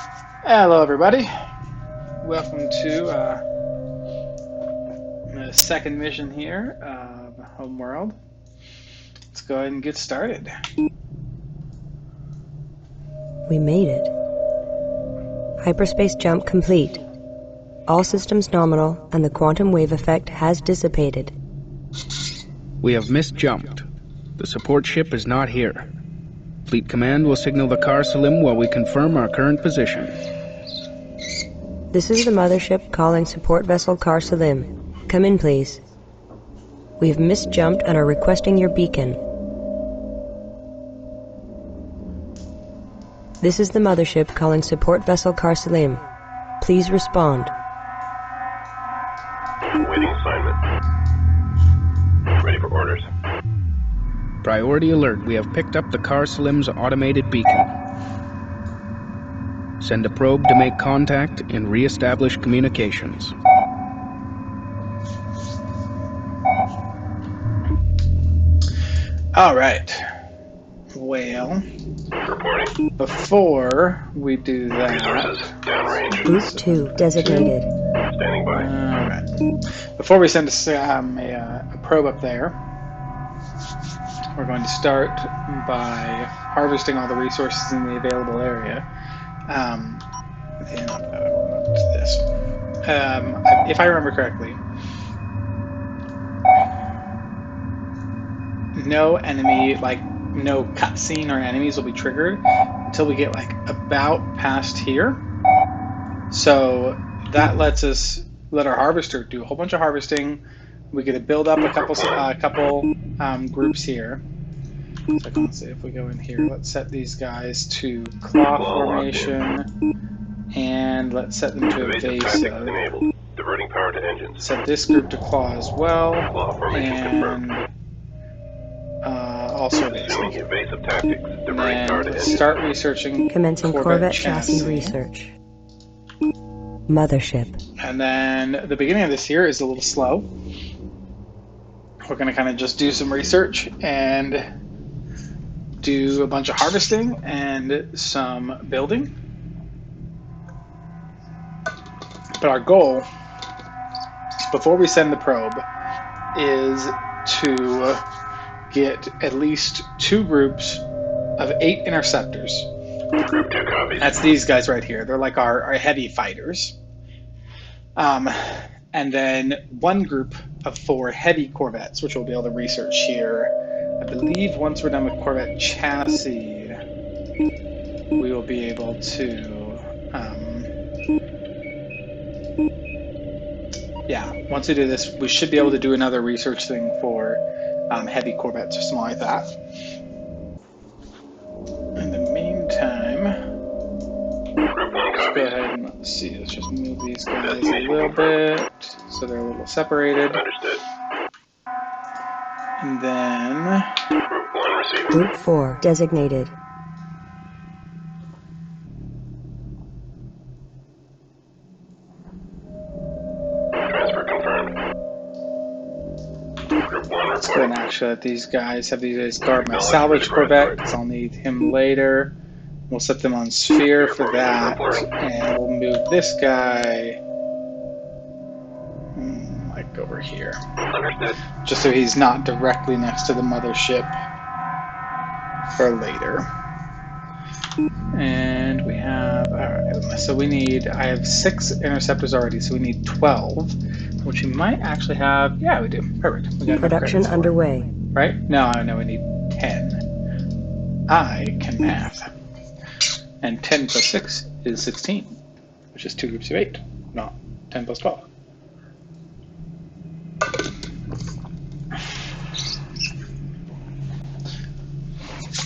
Hello, everybody. Welcome to the second mission here of Homeworld. Let's go ahead and get started. We made it. Hyperspace jump complete. All systems nominal, and the quantum wave effect has dissipated. We have misjumped. The support ship is not here. Fleet Command will signal the Car Salim while we confirm our current position. This is the mothership calling support vessel Car Salim. Come in, please. We have misjumped and are requesting your beacon. This is the mothership calling support vessel Car Salim. Please respond. Waiting assignment. Ready for orders. Priority alert. We have picked up the Car Salim's automated beacon. Send a probe to make contact and re-establish communications. All right. Well, Reporting. before we do that, Resources downrange. Group 2 designated. Standing by. all right. Before we send a probe up there, we're going to start by harvesting all the resources in the available area. And this. If I remember correctly, no enemy, no cutscene or enemies will be triggered until we get about past here. So that lets us let our harvester do a whole bunch of harvesting. We get to build up a couple groups here. So let's see if we go in here. Let's set these guys to claw formation, and let's set them to Evasive tactics evasive. enabled. Diverting power to engines. Set this group to claw as well, Claw formation confirmed. and also Assuming evasive. evasive tactics. Diverting And power to let's engines. start researching Commencing Corvette chassis research. Mothership. And then the beginning of this here is a little slow. We're going to kind of just do some research and do a bunch of harvesting and some building. But our goal, before we send the probe, is to get at least 2 groups of 8 interceptors. Group 2 copies. That's these guys right here. They're like our heavy fighters. And then 1 group of 4 heavy corvettes, which we'll be able to research here. I believe once we're done with Corvette chassis, we will be able to, once we do this, we should be able to do another research thing for heavy corvettes or something like that. In the meantime, Group 1 let's go copies. ahead and let's see. Let's just move these guys a little bit so they're a little separated. Understood. And then Group 1 receiving. Group 4 designated. Transfer confirmed. Group 1 let's go and reporting. actually let these guys have these guys guard my salvage corvette because I'll need him later. We'll set them on sphere for that, and we'll move this guy like over here, Understood. just so he's not directly next to the mothership for later. And we have, alright, so we need, I have 6 interceptors already, so we need 12, which we might actually have, yeah, we do, perfect. We got enough Production credits for it. underway. Right? No, we need 10. I can math. And 10 plus 6 is 16, which is 2 groups of 8, not 10 plus 12.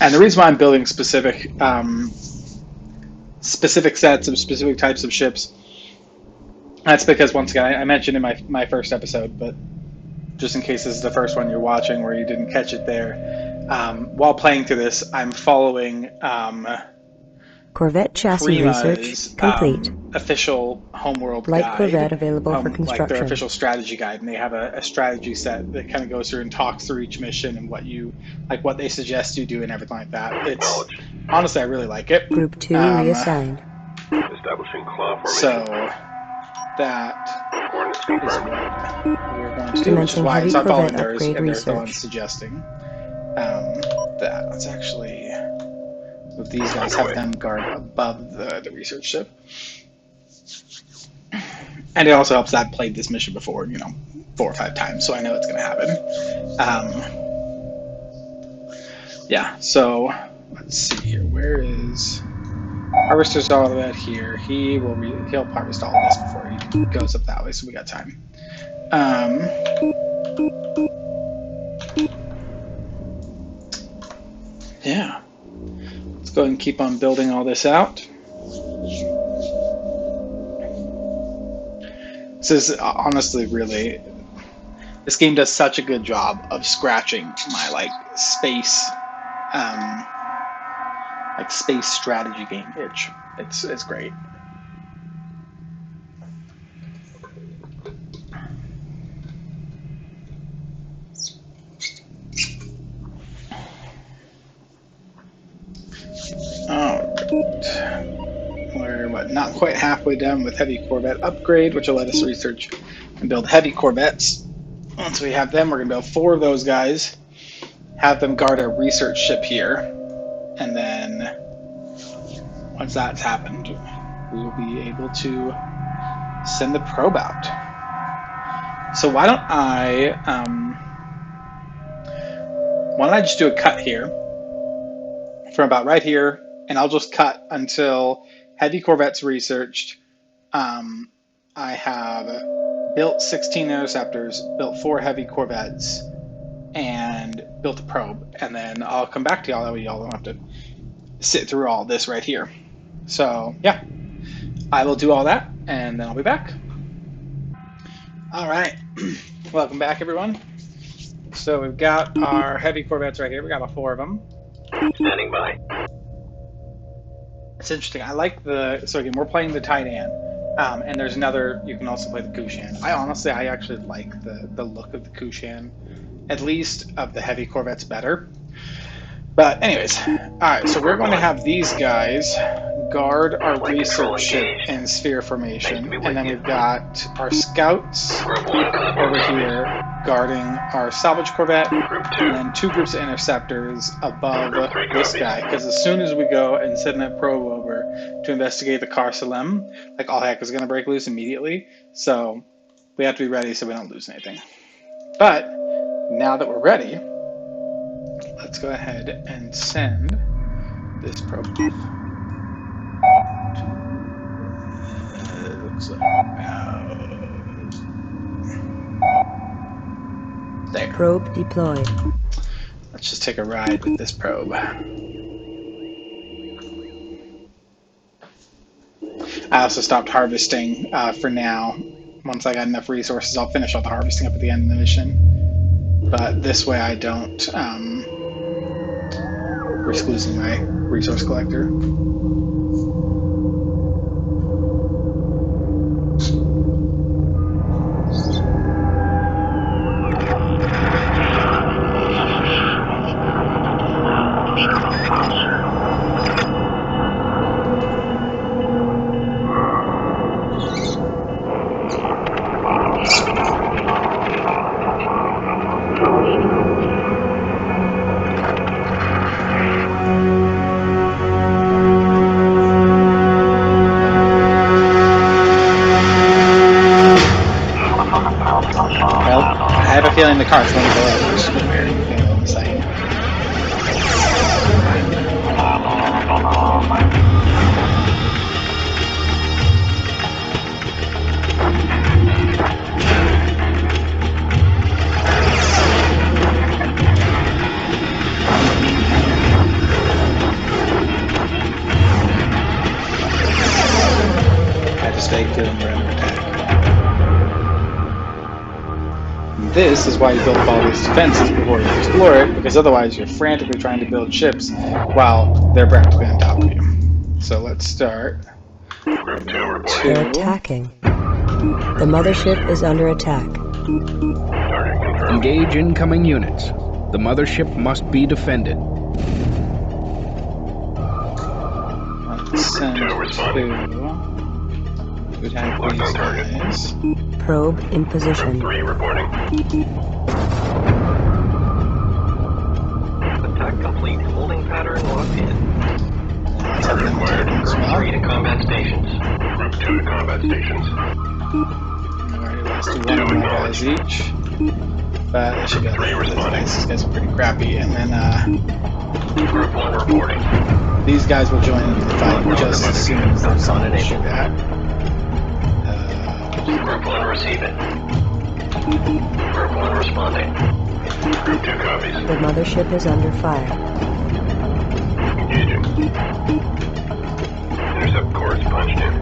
And the reason why I'm building specific sets of specific types of ships, that's because, once again, I mentioned in my first episode, but just in case this is the first one you're watching where you didn't catch it there, while playing through this, I'm following Corvette chassis Prima's research complete. official Homeworld Light guide. Corvette available for Like their construction. official strategy guide, and they have a strategy set that kind of goes through and talks through each mission and what they suggest you do and everything like that. It's honestly, I really like it. Group 2 reassigned. Establishing claw formation. So that Coordinates is confirmed. what we're going to do, which is Commencing why heavy it's not following corvette theirs, upgrade and they're the research. ones suggesting that. Let's actually move these guys, have them guard above the research ship. And it also helps that I've played this mission before, 4 or 5 times, so I know it's going to happen. Yeah, so let's see here. Where is Harvester's all the way out here? He'll harvest all of this before he goes up that way, so we got time. Yeah, let's go ahead and keep on building all this out. This is honestly really, this game does such a good job of scratching my space strategy game itch. It's great. We're not quite halfway done with heavy corvette upgrade, which will let us research and build heavy corvettes. Once we have them, we're going to build 4 of those guys, have them guard a research ship here, and then once that's happened, we will be able to send the probe out. So why don't I just do a cut here from about right here, and I'll just cut until heavy corvettes researched. I have built 16 interceptors, built 4 heavy corvettes, and built a probe, and then I'll come back to y'all. That way y'all don't have to sit through all this right here. So yeah, I will do all that, and then I'll be back. All right, welcome back, everyone. So we've got our heavy corvettes right here. We got 4 of them. Standing by. It's interesting. I like so again, we're playing the Titan, and there's another, you can also play the Kushan. I actually like the look of the Kushan, at least of the heavy corvettes better. But anyways, all right, so we're going to have these guys guard our research ship in sphere formation, and then we've got our scouts over here guarding our salvage corvette, and then 2 groups of interceptors above this guy, because as soon as we go and send that probe over to investigate the Kar Salem, all heck is going to break loose immediately, so we have to be ready so we don't lose anything. But now that we're ready, let's go ahead and send this probe off. It looks like there. Probe deployed. Let's just take a ride with this probe. I also stopped harvesting for now. Once I got enough resources, I'll finish all the harvesting up at the end of the mission. But this way I don't risk losing my resource collector. I have a feeling the car's going to go over somewhere. Feeling the same. I just stay feeling we're under attack. This is why you build all these defenses before you explore it, because otherwise you're frantically trying to build ships while they're practically on top of you. So let's start. They're attacking. The mothership is under attack. Engage incoming units. The mothership must be defended. Let's send Two two responding. to attack Locked these on target. guys. Probe in Group position. 3 reporting. Attack complete. Holding pattern locked in. Let's have them attack them as Group well. 3 to combat stations. Group 2 to combat stations. Alright, let's do one of my guys each. But they should be able to hit those guys. These guys are pretty crappy. And then Group 1 reporting. these guys will join in the fight just as soon as they're someone to shoot at. Group 1 receiving. Group 1 responding. Group 2 copies. The mothership is under fire. Engaging. Intercept course punched in.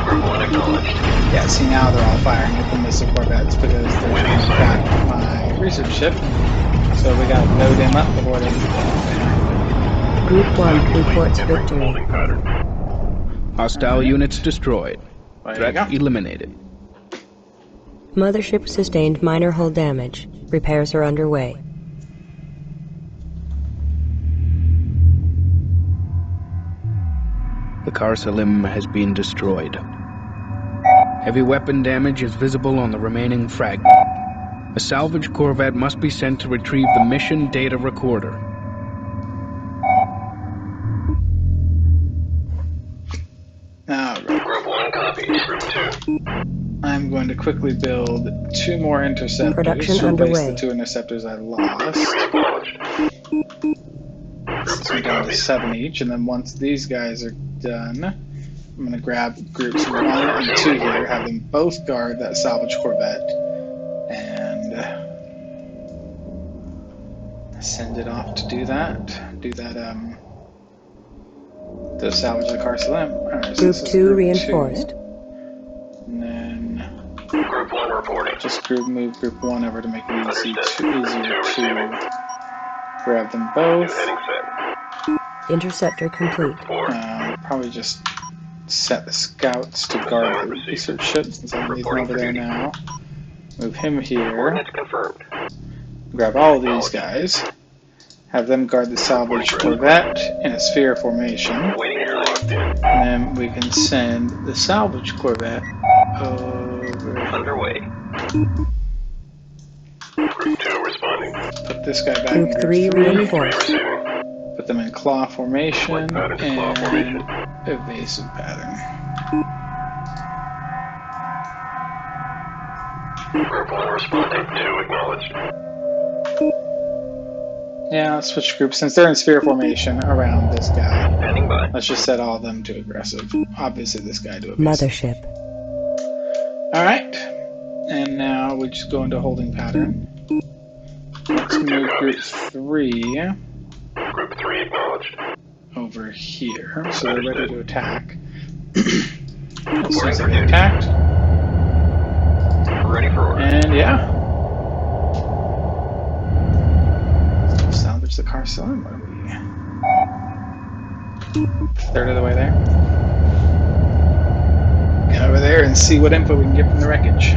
Group 1 acknowledged. Yeah, see now they're all firing at the missile corvettes because they're trying to attack my research ship. So we gotta load them up before they Group 1 reports Entering victory. holding pattern. Hostile units destroyed. There you Threat go. eliminated. Mothership sustained minor hull damage. Repairs are underway. The Kar Salim has been destroyed. Heavy weapon damage is visible on the remaining fragment. A salvage corvette must be sent to retrieve the mission data recorder. Alright, Group 1 copies. Group 2. I'm going to quickly build two more interceptors Production to replace underway. the two interceptors I lost. Acknowledged. So we're down to 7 each, and then once these guys are done, I'm going to grab groups 1 and 2 here, have them both guard that salvage corvette, and send it off to do that. To salvage the Kar Salim. Alright, so Group this is 2 group reinforced. 2. And then Group 1 reporting. just move group 1 over to make it easier to grab them both. Heading set. Interceptor complete. 4. Probably just set the scouts to guard the research ship since I'm leaving over there now. Move him here. Coordinates confirmed. Grab all of these guys. Have them guard the salvage corvette in a sphere formation. Waiting here locked in. And then we can send the salvage corvette over. Underway. Group 2 responding. Put this guy back Group in 3 group 3. reinforced. Receiving. Put them in claw formation Pattern to claw formation. and evasive pattern. Group 1 responding. 2 acknowledged. Yeah, let's switch groups since they're in sphere formation around this guy. Standing by. Let's just set all of them to aggressive. Obviously, this guy to evasive. Mothership. Alright. And now we just go into holding pattern. Let's move group 3 Group 3 acknowledged. over here. So they're ready to attack. As soon as they get attacked. Ready for order. And yeah. Salvage the Kar Salim. What are we? Third of the way there. Get over there and see what info we can get from the wreckage.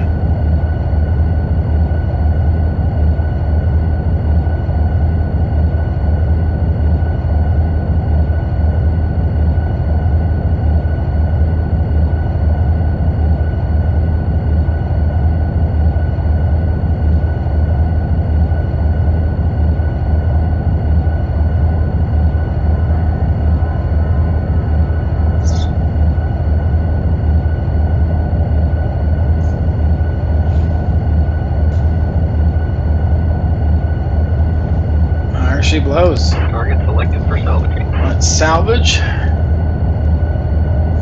There she blows. Target selected for salvaging. Let's salvage.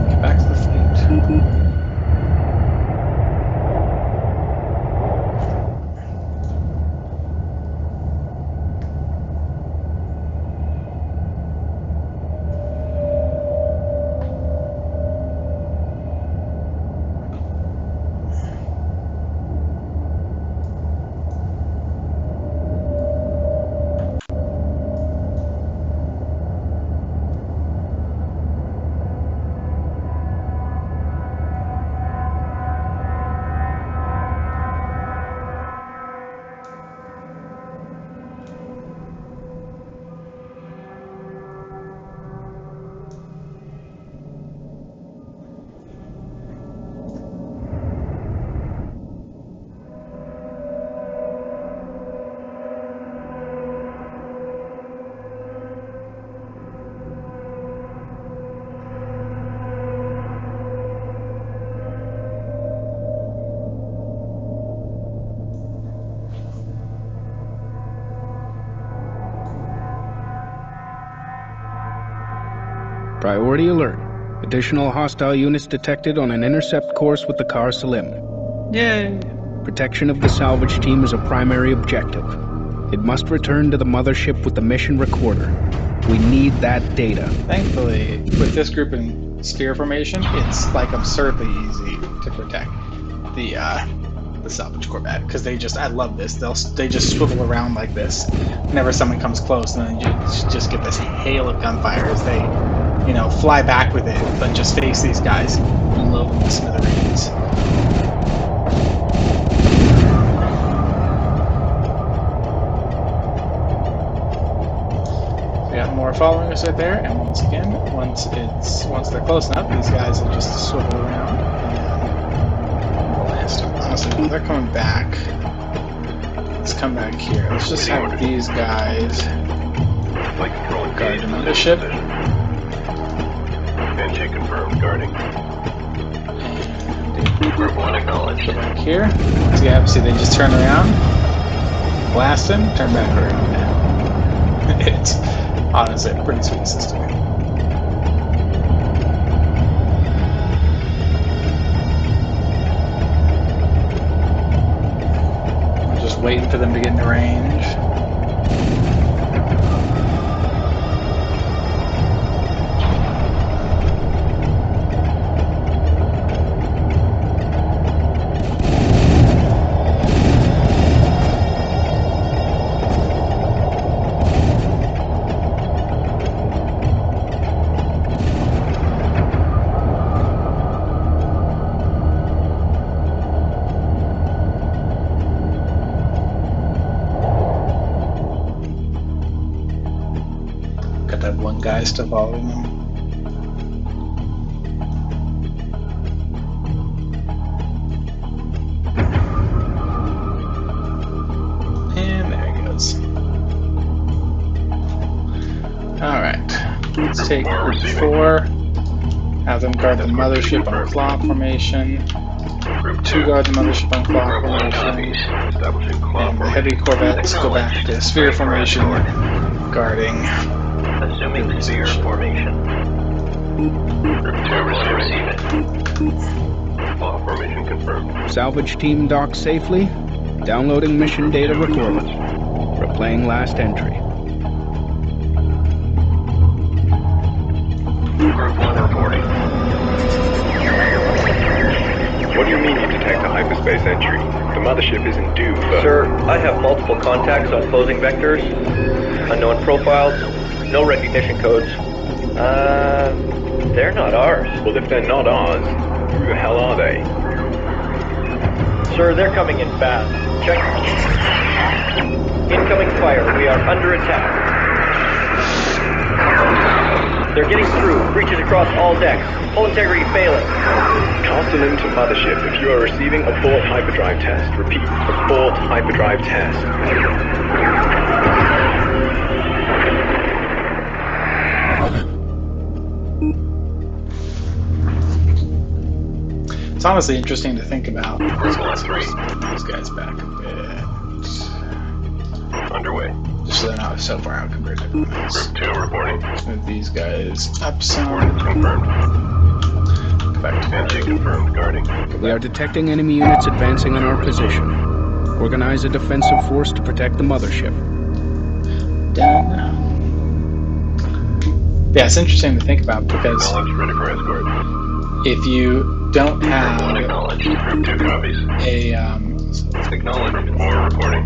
Get back to the fleet. Priority alert. Additional hostile units detected on an intercept course with the Khar Salim. Yay! Protection of the salvage team is a primary objective. It must return to the mothership with the mission recorder. We need that data. Thankfully, with this group in sphere formation, it's like absurdly easy to protect the salvage corvette, because I love this. They just swivel around like this whenever someone comes close, and then you just get this hail of gunfire as they, fly back with it, but just face these guys and load them to smithereens. More following us right there, and once again, once they're close enough, these guys will just swivel around and blast them. Honestly, they're coming back. Let's come back here. Let's just have these guys guard the mothership. NJ confirmed guarding. And Group 1 acknowledged. go back here. So yeah, see, they just turn around, blast them, turn back around. It's honestly a pretty sweet system. I'm just waiting for them to get into range. Guys to follow them. And there he goes. Alright. Let's take group 4. Have them guard the mothership on claw formation. 2 guard the mothership on claw formation. And the heavy corvettes go back to sphere formation, guarding. Assuming sphere formation. Group 2 receiving. Claw formation confirmed. Salvage team docks safely. Downloading mission data recorder. Replaying last entry. Group 1 reporting. What do you mean you detect a hyperspace entry? The mothership isn't due for... Sir, I have multiple contacts on closing vectors, unknown profiles, no recognition codes. They're not ours. Well, if they're not ours, who the hell are they? Sir, they're coming in fast. Check. Incoming fire. We are under attack. They're getting through. Breaches across all decks. Hull integrity failing. Castle into mothership if you are receiving abort hyperdrive test. Repeat, abort hyperdrive test. It's honestly interesting to think about. These guys back a bit. Underway. Just so they're not so far out compared to everyone else. Group 2 reporting. Move these guys up some. Coordinates confirmed. Go back to NJ guard. confirmed guarding. We are detecting enemy units advancing on our position. Organize a defensive force to protect the mothership. Done. Yeah, it's interesting to think about because Acknowledged. Ready for escort. if you don't Group 1 have acknowledged. Group 2 copies. a Acknowledged. 4 reporting.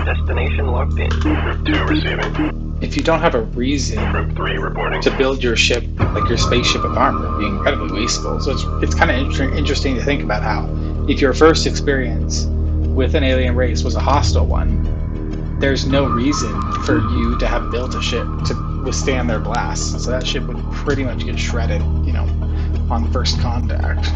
Destination locked in. Group 2 receiving. if you don't have a reason Group 3 reporting. to build your ship, like your spaceship of armor, it'd be incredibly wasteful. So it's kind of interesting to think about how, if your first experience with an alien race was a hostile one, there's no reason for you to have built a ship to withstand their blasts. So that ship would pretty much get shredded, you know, on first contact.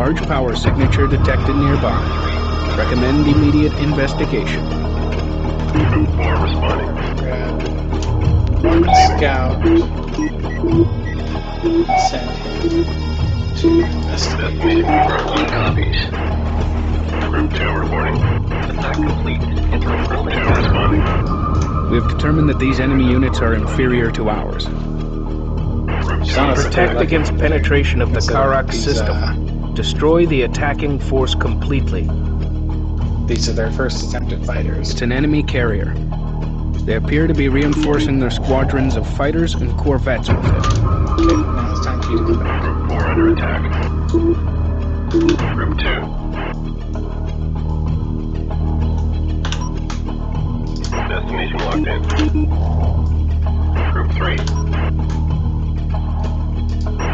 large power signature detected nearby. Recommend immediate investigation. Group 4 responding. Grab one scout. Send him to investigate. Destination confirmed. 1 copies. Group 2 reporting. Attack complete. Interim group 2 responding. We have determined that these enemy units are inferior to ours. Group 2 Protect against penetration of the Kharak These, system. Destroy the attacking force completely. These are their first attempted fighters. It's an enemy carrier. They appear to be reinforcing their squadrons of fighters and corvettes with it. Okay, now it's time for you to come back. Group 4 under attack. Group 2. Destination locked in. Group 3.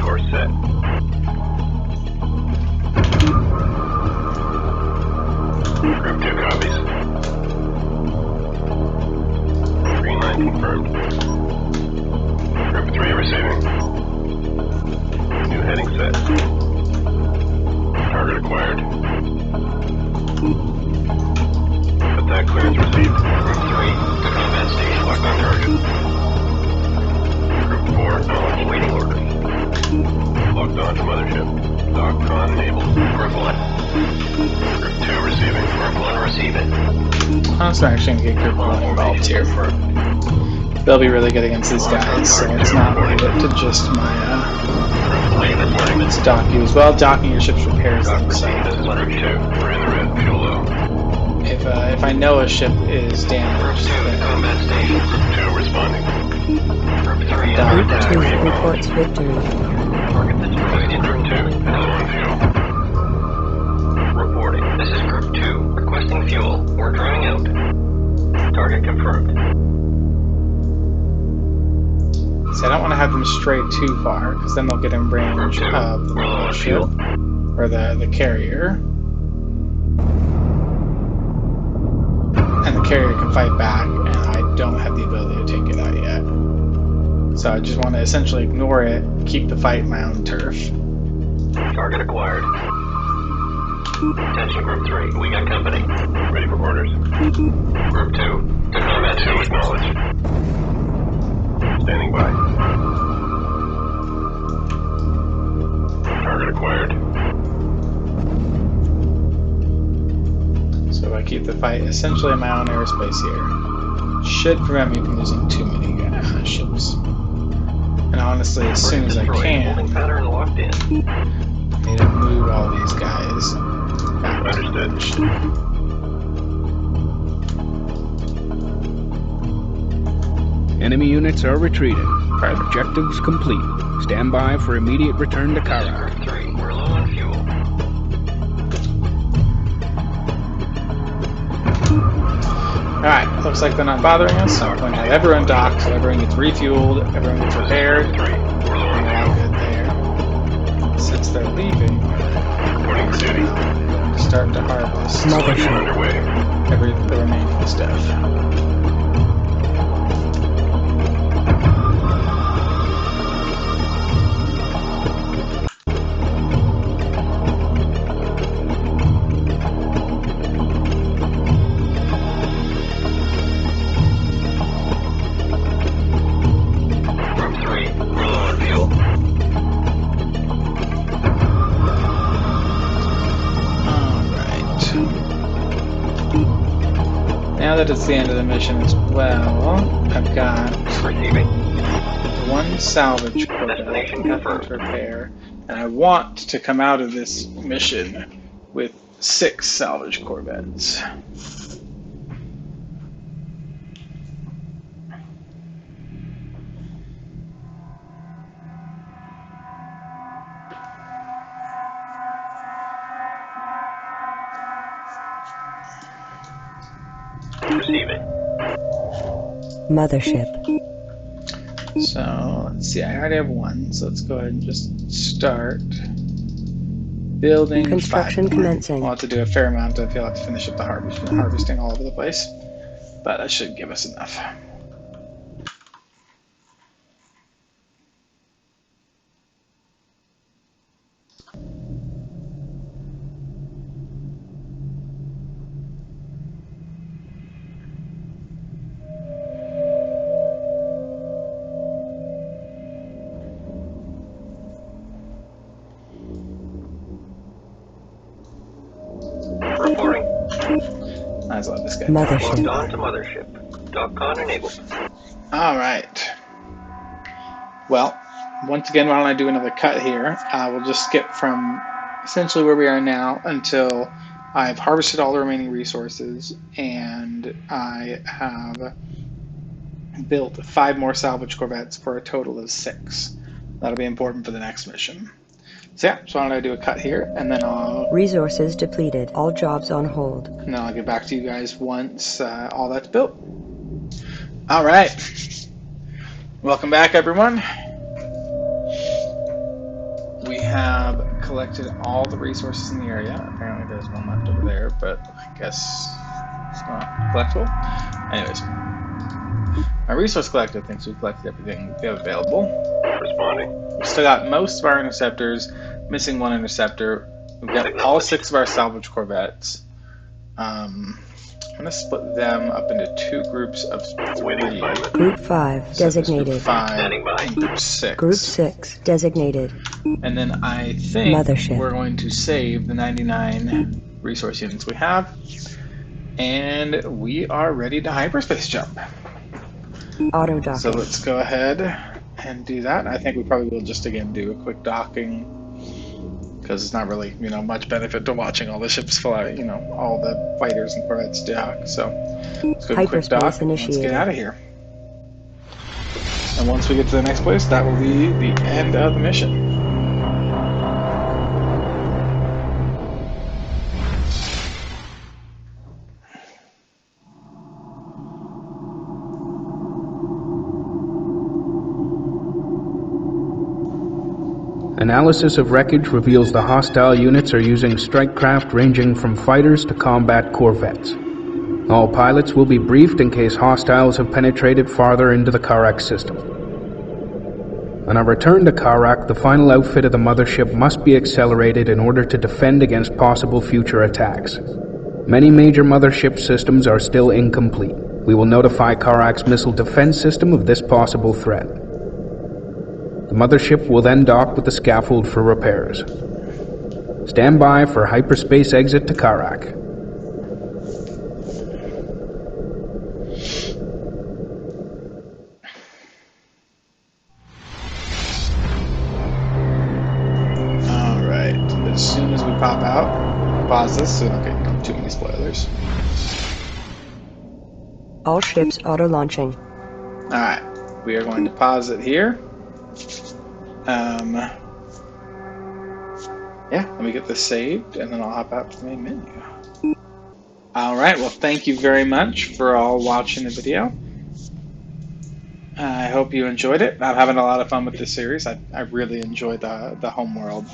Course set. Group 2 copies. Green line confirmed. Group 3 receiving. New heading set. Target acquired. Attack clearance received. Group 3 to combat station. Locked on target. Group 4 knowledge waiting orders. Locked on to mothership. Dock con enabled. Group 1. Group 2 receiving. Group 1 receiving. I'm actually going to get Group 1 involved here. They'll be really good against these guys, so let's not leave it to just my docking as well. Docking your ship's repairs them, so This is Group 2. We're in the red. Fuel low. if I know a ship is damaged, then Combat station. Group 2 responding. Group 3 Dock. under Group attack. 2 reports victory. Target destroyed. Group 2 is low on fuel. Reporting. This is Group 2. Requesting fuel. We're drowning out. Target confirmed. see, I don't want to have them stray too far, because then they'll get in range of the little ship, or the carrier. And the carrier can fight back, and I don't have the ability to take it out yet. So I just want to essentially ignore it, keep the fight in my own turf. Target acquired. Attention Group 3. We got company. Ready for orders. Group 2. To combat 2 acknowledged. Standing by. Target acquired. So I keep the fight essentially in my own airspace here. Should prevent me from losing too many ships. And honestly, as soon as I can, Holding pattern locked in. I need to move all these guys back to the Understood. ship. Enemy units are retreating. Objectives complete. Stand by for immediate return to Kharak. Group 3. We're low on fuel. Alright, looks like they're not bothering us, so I'm going to have everyone docked, so everyone gets refueled, everyone gets repaired, Group 3. We're low on and we're all fuel. good there. Since they're leaving, Reporting for duty. start to harvest Selection underway. the remaining stuff. Group 3. We're low on fuel. Alright. Now that it's the end of the mission as well, I've got Receiving. one salvage corvette, Destination nothing confirmed. to repair, and I want to come out of this mission with 6 salvage corvettes. Receiving. Mothership. So let's see, I already have one, so let's go ahead and just start building. Construction 5 more. commencing. We'll have to do a fair amount if you'll have to finish up the harvesting all over the place, but that should give us enough. Might as well have this guy. Mothership. Locked on to mothership. DocCon enabled. All right. Well, once again, why don't I do another cut here? We'll just skip from essentially where we are now until I've harvested all the remaining resources and I have built 5 more salvage corvettes for a total of 6. That'll be important for the next mission. So yeah, so why don't I do a cut here, and then I'll Resources depleted. All jobs on hold. get back to you guys once all that's built. All right. Welcome back, everyone. We have collected all the resources in the area. Apparently there's one left over there, but I guess it's not collectible. Anyways, my resource collector thinks we've collected everything we have available. Responding. We've still got most of our interceptors, missing 1 interceptor. We've got all 6 of our salvage corvettes. I'm going to split them up into 2 groups of 3. Group 5 designated. Group 5 Standing by. and Group 6. Group 6 designated. And then I think Mothership. we're going to save the 99 resource units we have. And we are ready to hyperspace jump. Auto docking. So let's go ahead and do that. I think we probably will just again do a quick docking, because it's not really, much benefit to watching all the ships fly, all the fighters and corvettes dock. So let's go to a quick dock Hyperspace and let's get initiated. out of here. And once we get to the next place, that will be the end of the mission. Analysis of wreckage reveals the hostile units are using strike craft ranging from fighters to combat corvettes. All pilots will be briefed in case hostiles have penetrated farther into the Kharak system. On our return to Kharak, the final outfit of the mothership must be accelerated in order to defend against possible future attacks. Many major mothership systems are still incomplete. We will notify Kharak's missile defense system of this possible threat. The mothership will then dock with the scaffold for repairs. Stand by for hyperspace exit to Kharak. Alright, as soon as we pop out, pause this so we don't get too many spoilers. All ships auto launching. Alright, we are going to pause it here. Yeah, let me get this saved and then I'll hop out to the main menu. Alright, well thank you very much for all watching the video. I hope you enjoyed it. I'm having a lot of fun with this series. I really enjoy the Homeworld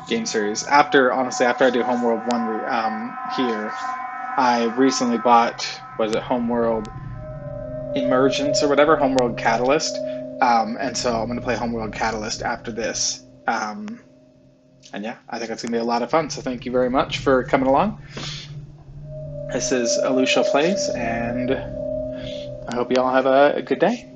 game series. Honestly, after I do Homeworld 1 here, I recently bought, Homeworld Emergence or whatever, Homeworld Catalyst. And so I'm going to play Homeworld Catalyst after this. And yeah, I think it's going to be a lot of fun. So thank you very much for coming along. This is Alusha Plays, and I hope you all have a good day.